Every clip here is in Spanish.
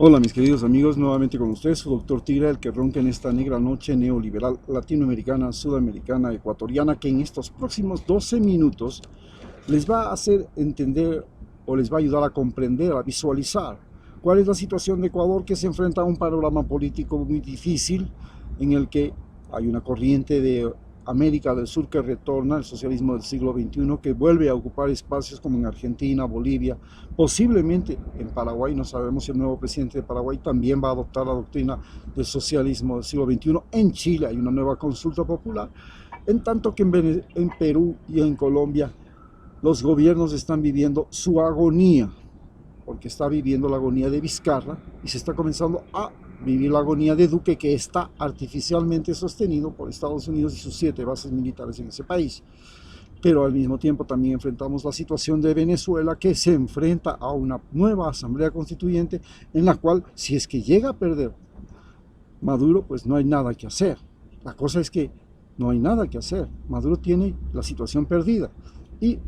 Hola mis queridos amigos, nuevamente con ustedes, su doctor Tigre, el que ronca en esta negra noche neoliberal latinoamericana, sudamericana, ecuatoriana, que en estos próximos 12 minutos les va a hacer entender o les va a ayudar a comprender, a visualizar cuál es la situación de Ecuador, que se enfrenta a un panorama político muy difícil en el que hay una corriente de América del Sur que retorna, el socialismo del siglo XXI, que vuelve a ocupar espacios como en Argentina, Bolivia, posiblemente en Paraguay. No sabemos si el nuevo presidente de Paraguay también va a adoptar la doctrina del socialismo del siglo XXI. En Chile hay una nueva consulta popular, en tanto que en Perú y en Colombia los gobiernos están viviendo su agonía, porque está viviendo la agonía de Vizcarra y se está comenzando a vivir la agonía de Duque, que está artificialmente sostenido por Estados Unidos y sus 7 bases militares en ese país. Pero al mismo tiempo también enfrentamos la situación de Venezuela, que se enfrenta a una nueva asamblea constituyente en la cual, si es que llega a perder Maduro, pues no hay nada que hacer. La cosa es que no hay nada que hacer. Maduro tiene la situación perdida y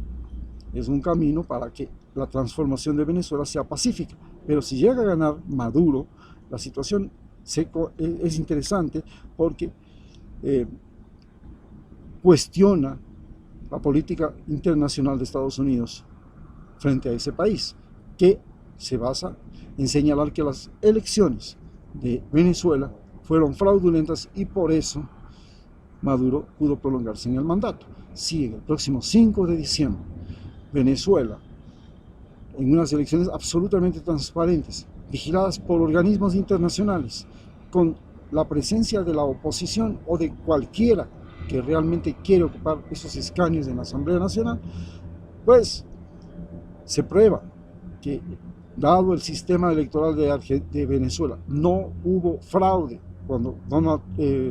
es un camino para que la transformación de Venezuela sea pacífica. Pero si llega a ganar Maduro, la situación es interesante porque eh, cuestiona la política internacional de Estados Unidos frente a ese país, que se basa en señalar que las elecciones de Venezuela fueron fraudulentas y por eso Maduro pudo prolongarse en el mandato. Si en el próximo 5 de diciembre Venezuela, en unas elecciones absolutamente transparentes, vigiladas por organismos internacionales, con la presencia de la oposición o de cualquiera que realmente quiere ocupar esos escaños en la Asamblea Nacional, pues se prueba que, dado el sistema electoral de Venezuela, no hubo fraude cuando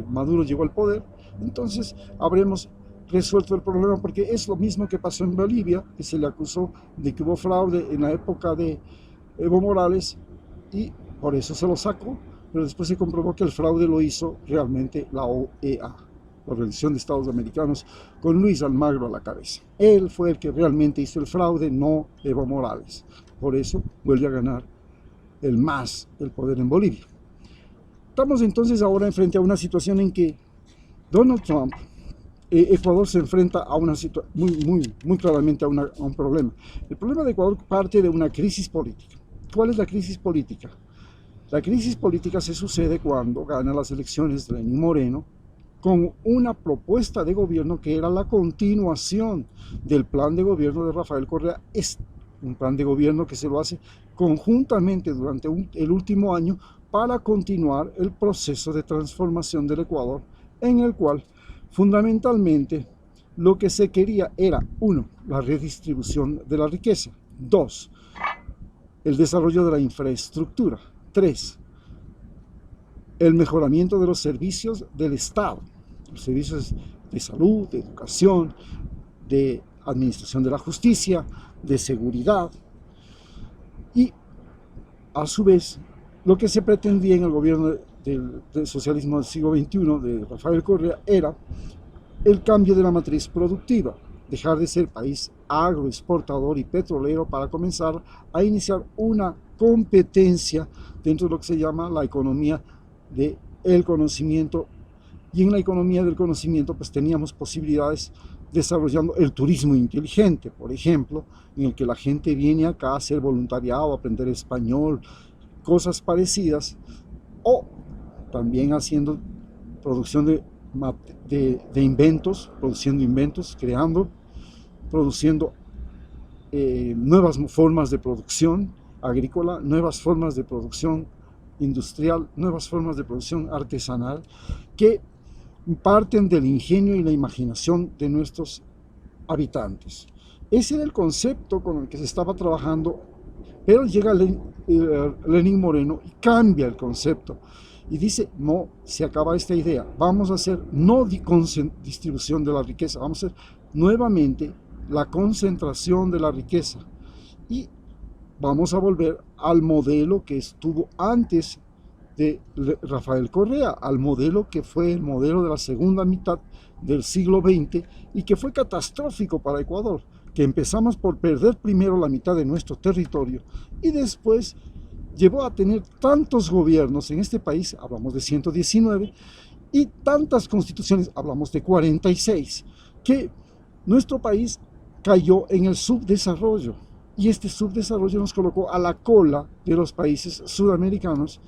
Maduro llegó al poder. Entonces habremos resuelto el problema, porque es lo mismo que pasó en Bolivia, que se le acusó de que hubo fraude en la época de Evo Morales y por eso se lo sacó, pero después se comprobó que el fraude lo hizo realmente la OEA, la Organización de Estados Americanos, con Luis Almagro a la cabeza. Él fue el que realmente hizo el fraude, no Evo Morales. Por eso vuelve a ganar el MAS, el poder en Bolivia. Estamos entonces ahora frente a una situación en que Donald Trump, Ecuador se enfrenta a una situación muy claramente a un problema. El problema de Ecuador parte de una crisis política. ¿Cuál es la crisis política? La crisis política se sucede cuando gana las elecciones Lenín Moreno con una propuesta de gobierno que era la continuación del plan de gobierno de Rafael Correa. Es un plan de gobierno que se lo hace conjuntamente durante el último año para continuar el proceso de transformación del Ecuador, en el cual fundamentalmente lo que se quería era, 1, la redistribución de la riqueza; 2, el desarrollo de la infraestructura; 3, el mejoramiento de los servicios del Estado, los servicios de salud, de educación, de administración de la justicia, de seguridad. Y a su vez, lo que se pretendía en el gobierno del socialismo del siglo XXI de Rafael Correa era el cambio de la matriz productiva, dejar de ser país agroexportador y petrolero para comenzar a iniciar una competencia dentro de lo que se llama la economía del conocimiento. Y en la economía del conocimiento pues teníamos posibilidades desarrollando el turismo inteligente, por ejemplo, en el que la gente viene acá a hacer voluntariado, a aprender español, cosas parecidas, o también haciendo producción de inventos, produciendo inventos, produciendo nuevas formas de producción agrícola, nuevas formas de producción industrial, nuevas formas de producción artesanal, que parten del ingenio y la imaginación de nuestros habitantes. Ese era el concepto con el que se estaba trabajando, pero llega Lenín Moreno y cambia el concepto y dice: no, se acaba esta idea, vamos a hacer no distribución de la riqueza, vamos a hacer nuevamente la concentración de la riqueza y vamos a volver al modelo que estuvo antes de Rafael Correa, al modelo que fue el modelo de la segunda mitad del siglo XX y que fue catastrófico para Ecuador, que empezamos por perder primero la mitad de nuestro territorio y después llevó a tener tantos gobiernos en este país, hablamos de 119, y tantas constituciones, hablamos de 46, que nuestro país cayó en el subdesarrollo. Y este subdesarrollo nos colocó a la cola de los países sudamericanos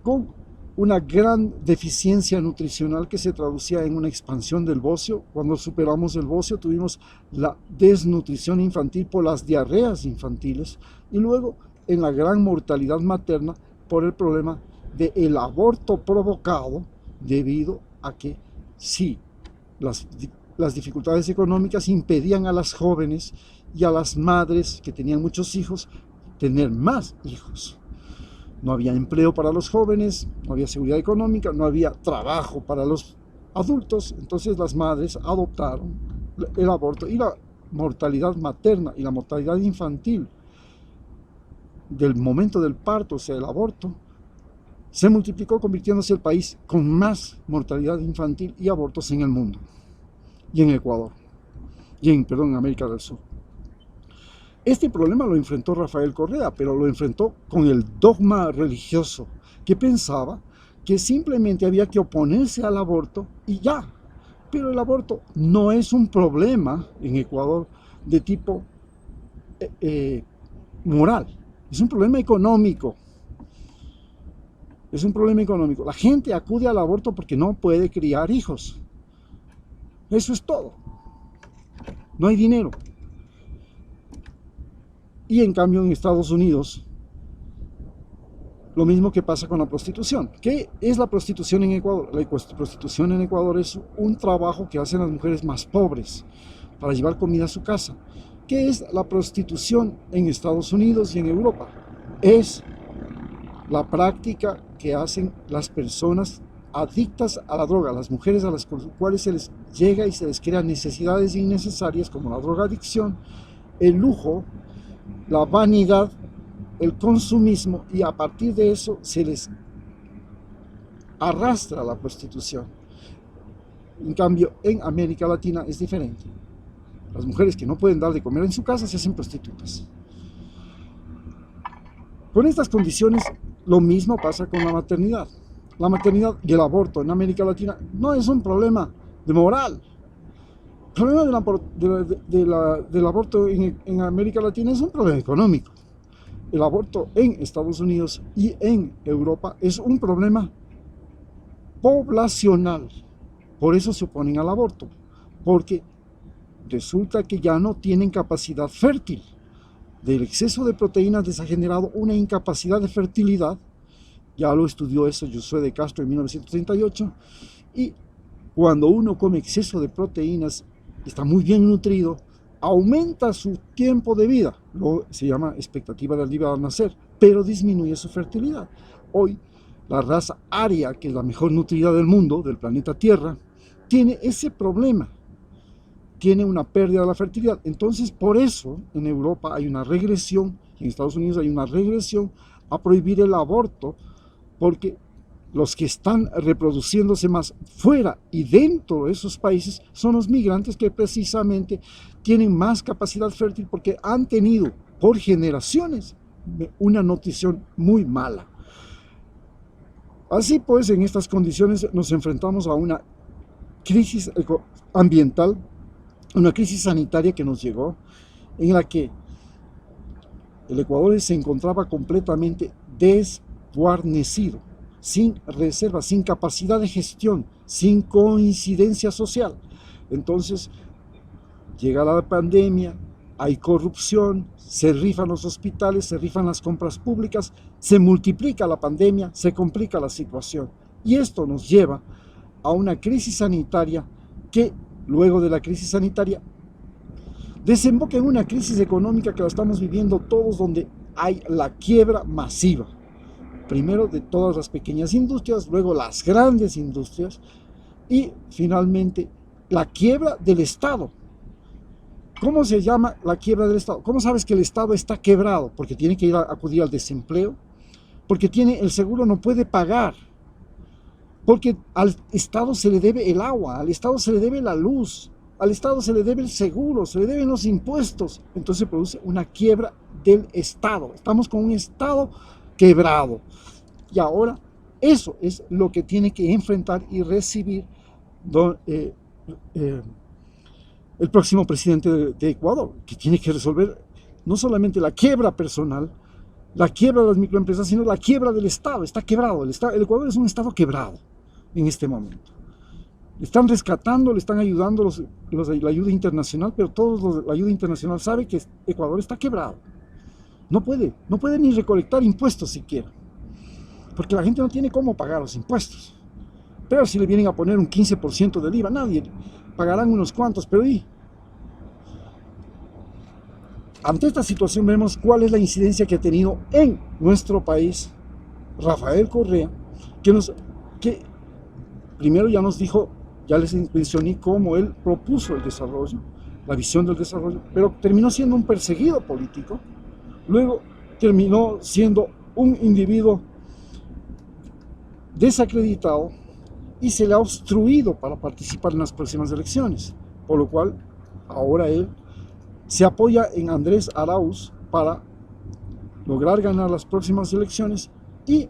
con una gran deficiencia nutricional que se traducía en una expansión del bocio. Cuando superamos el bocio tuvimos la desnutrición infantil por las diarreas infantiles y luego en la gran mortalidad materna por el problema del aborto provocado debido a que sí, las dificultades económicas impedían a las jóvenes y a las madres que tenían muchos hijos tener más hijos. No había empleo para los jóvenes, no había seguridad económica, no había trabajo para los adultos, entonces las madres adoptaron el aborto y la mortalidad materna y la mortalidad infantil del momento del parto, o sea, el aborto, se multiplicó convirtiéndose el país con más mortalidad infantil y abortos en el mundo, y en Ecuador, y en América del Sur. Este problema lo enfrentó Rafael Correa, pero lo enfrentó con el dogma religioso, que pensaba que simplemente había que oponerse al aborto y ya. Pero el aborto no es un problema en Ecuador de tipo moral, es un problema económico. Es un problema económico. La gente acude al aborto porque no puede criar hijos. Eso es todo. No hay dinero. Y en cambio en Estados Unidos, lo mismo que pasa con la prostitución. ¿Qué es la prostitución en Ecuador? La prostitución en Ecuador es un trabajo que hacen las mujeres más pobres para llevar comida a su casa. ¿Qué es la prostitución en Estados Unidos y en Europa? Es la práctica que hacen las personas adictas a la droga, las mujeres a las cuales se les llega y se les crean necesidades innecesarias como la drogadicción, el lujo, la vanidad, el consumismo, y a partir de eso se les arrastra a la prostitución. En cambio, en América Latina es diferente. Las mujeres que no pueden dar de comer en su casa se hacen prostitutas. Con estas condiciones, lo mismo pasa con la maternidad. La maternidad y el aborto en América Latina no es un problema de moral. El problema del aborto en América Latina es un problema económico. El aborto en Estados Unidos y en Europa es un problema poblacional. Por eso se oponen al aborto, porque resulta que ya no tienen capacidad fértil. Del exceso de proteínas les ha generado una incapacidad de fertilidad. Ya lo estudió eso Josué de Castro en 1938. Y cuando uno come exceso de proteínas, está muy bien nutrido, aumenta su tiempo de vida, se llama expectativa de vida al nacer, pero disminuye su fertilidad. Hoy, la raza aria, que es la mejor nutrida del mundo, del planeta Tierra, tiene ese problema, tiene una pérdida de la fertilidad. Entonces, por eso, en Europa hay una regresión, en Estados Unidos hay una regresión a prohibir el aborto, porque los que están reproduciéndose más fuera y dentro de esos países son los migrantes que precisamente tienen más capacidad fértil porque han tenido por generaciones una nutrición muy mala. Así pues, en estas condiciones nos enfrentamos a una crisis ambiental, una crisis sanitaria que nos llegó, en la que el Ecuador se encontraba completamente desguarnecido, sin reserva, sin capacidad de gestión, sin coincidencia social. Entonces, llega la pandemia, hay corrupción, se rifan los hospitales, se rifan las compras públicas, se multiplica la pandemia, se complica la situación. Y esto nos lleva a una crisis sanitaria que, luego de la crisis sanitaria, desemboca en una crisis económica que la estamos viviendo todos, donde hay la quiebra masiva. Primero de todas las pequeñas industrias, luego las grandes industrias y finalmente la quiebra del Estado. ¿Cómo se llama la quiebra del Estado? ¿Cómo sabes que el Estado está quebrado? Porque tiene que acudir al desempleo, porque el seguro no puede pagar, porque al Estado se le debe el agua, al Estado se le debe la luz, al Estado se le debe el seguro, se le deben los impuestos, entonces se produce una quiebra del Estado. Estamos con un Estado quebrado. Y ahora eso es lo que tiene que enfrentar y recibir el próximo presidente de Ecuador, que tiene que resolver no solamente la quiebra personal, la quiebra de las microempresas, sino la quiebra del Estado. Está quebrado. El Ecuador es un Estado quebrado en este momento. Le están rescatando, le están ayudando la ayuda internacional, pero la ayuda internacional sabe que Ecuador está quebrado. No puede ni recolectar impuestos siquiera, porque la gente no tiene cómo pagar los impuestos. Pero si le vienen a poner un 15% del IVA, nadie, pagarán unos cuantos, pero ¿y? Ante esta situación vemos cuál es la incidencia que ha tenido en nuestro país Rafael Correa, que primero ya nos dijo, ya les mencioné cómo él propuso el desarrollo, la visión del desarrollo, pero terminó siendo un perseguido político, luego terminó siendo un individuo desacreditado y se le ha obstruido para participar en las próximas elecciones, por lo cual ahora él se apoya en Andrés Arauz para lograr ganar las próximas elecciones y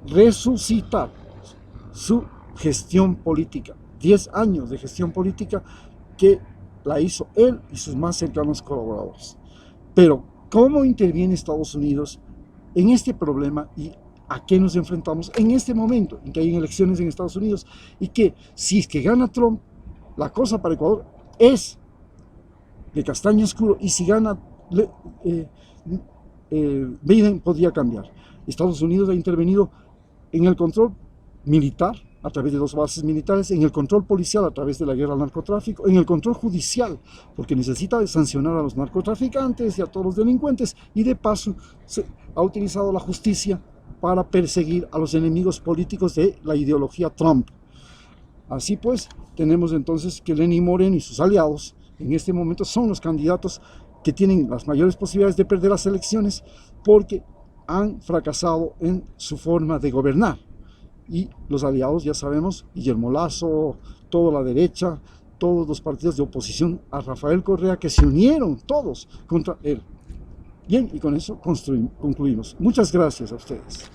resucitar su gestión política. 10 años de gestión política que la hizo él y sus más cercanos colaboradores. Pero, ¿cómo interviene Estados Unidos en este problema y a qué nos enfrentamos en este momento en que hay elecciones en Estados Unidos? Y que si es que gana Trump, la cosa para Ecuador es de castaño oscuro, y si gana Biden podría cambiar. Estados Unidos ha intervenido en el control militar a través de 2 bases militares, en el control policial a través de la guerra al narcotráfico, en el control judicial, porque necesita sancionar a los narcotraficantes y a todos los delincuentes, y de paso ha utilizado la justicia para perseguir a los enemigos políticos de la ideología Trump. Así pues, tenemos entonces que Lenín Moreno y sus aliados en este momento son los candidatos que tienen las mayores posibilidades de perder las elecciones, porque han fracasado en su forma de gobernar. Y los aliados, ya sabemos, Guillermo Lasso, toda la derecha, todos los partidos de oposición a Rafael Correa, que se unieron todos contra él. Bien, y con eso concluimos. Muchas gracias a ustedes.